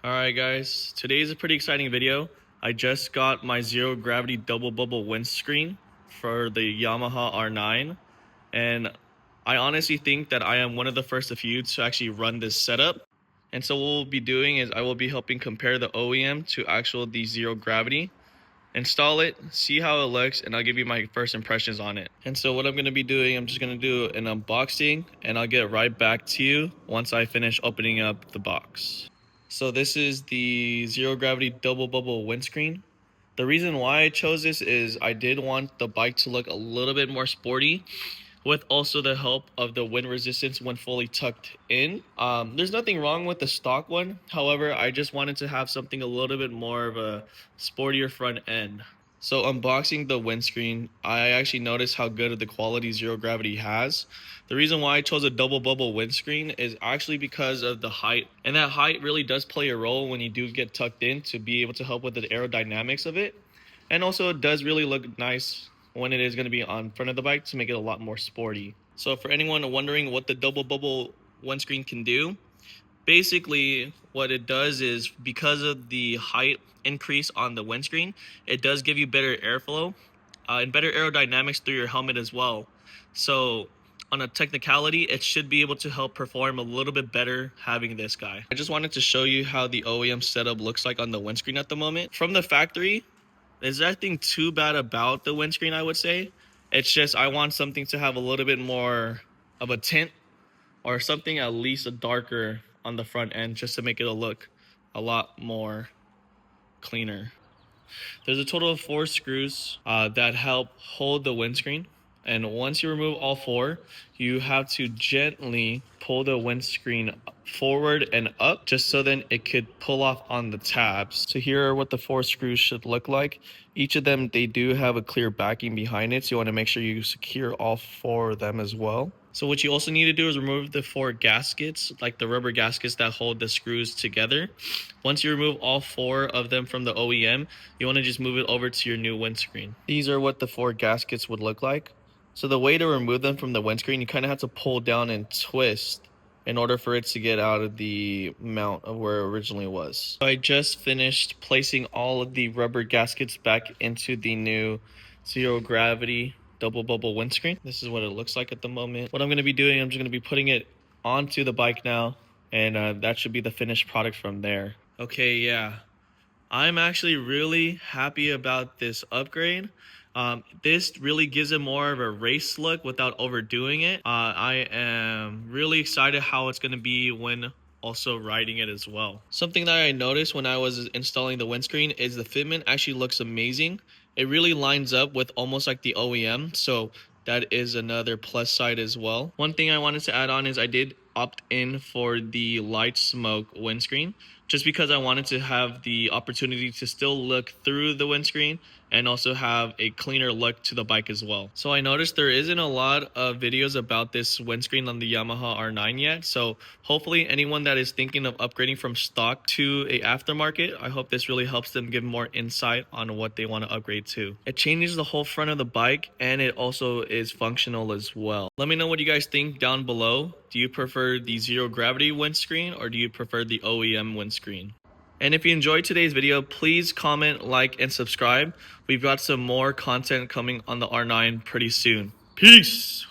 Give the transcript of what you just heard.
Alright guys, today is a pretty exciting video. I just got my zero gravity double bubble windscreen for the Yamaha R9, and I honestly think that I am one of the first of few to actually run this setup. And so what we'll be doing is I will be helping compare the OEM to the zero gravity, install it, see how it looks, and I'll give you my first impressions on it. And so what I'm going to be doing, I'm just going to do an unboxing and I'll get right back to you once I finish opening up the box. So this is the zero gravity double bubble windscreen. The reason why I chose this is I did want the bike to look a little bit more sporty, with also the help of the wind resistance when fully tucked in. There's nothing wrong with the stock one. However, I just wanted to have something a little bit more of a sportier front end. So unboxing the windscreen, I actually noticed how good of the quality zero gravity has. The reason why I chose a double bubble windscreen is actually because of the height. And that height really does play a role when you do get tucked in to be able to help with the aerodynamics of it. And also it does really look nice when it is going to be on front of the bike to make it a lot more sporty. So for anyone wondering what the double bubble windscreen can do, basically what it does is because of the height increase on the windscreen, it does give you better airflow and better aerodynamics through your helmet as well. So on a technicality, it should be able to help perform a little bit better having this guy. I just wanted to show you how the OEM setup looks like on the windscreen at the moment. From the factory, there's nothing too bad about the windscreen, I would say. It's just I want something to have a little bit more of a tint or something at least a darker on the front end just to make it look a lot more cleaner. There's a total of 4 screws that help hold the windscreen. And once you remove all 4, you have to gently pull the windscreen forward and up just so then it could pull off on the tabs. So here are what the 4 screws should look like. Each of them, they do have a clear backing behind it, so you want to make sure you secure all 4 of them as well. So what you also need to do is remove the 4 gaskets, like the rubber gaskets that hold the screws together. Once you remove all 4 of them from the OEM, you want to just move it over to your new windscreen. These are what the 4 gaskets would look like. So the way to remove them from the windscreen, you kind of have to pull down and twist in order for it to get out of the mount of where it originally was. So I just finished placing all of the rubber gaskets back into the new zero gravity double bubble windscreen. This is what it looks like at the moment. What I'm going to be doing, I'm just going to be putting it onto the bike now, and that should be the finished product from there. Okay, yeah. I'm actually really happy about this upgrade. This really gives it more of a race look without overdoing it. I am really excited how it's going to be when also riding it as well. Something that I noticed when I was installing the windscreen is the fitment actually looks amazing. It really lines up with almost like the OEM, so that is another plus side as well. One thing I wanted to add on is I did opt in for the light smoke windscreen just because I wanted to have the opportunity to still look through the windscreen and also have a cleaner look to the bike as well. So I noticed there isn't a lot of videos about this windscreen on the Yamaha R9 yet. So hopefully anyone that is thinking of upgrading from stock to a aftermarket, I hope this really helps them give more insight on what they want to upgrade to. It changes the whole front of the bike and it also is functional as well. Let me know what you guys think down below. Do you prefer the zero gravity windscreen or do you prefer the OEM windscreen? And if you enjoyed today's video, please comment, like, and subscribe. We've got some more content coming on the R9 pretty soon. Peace!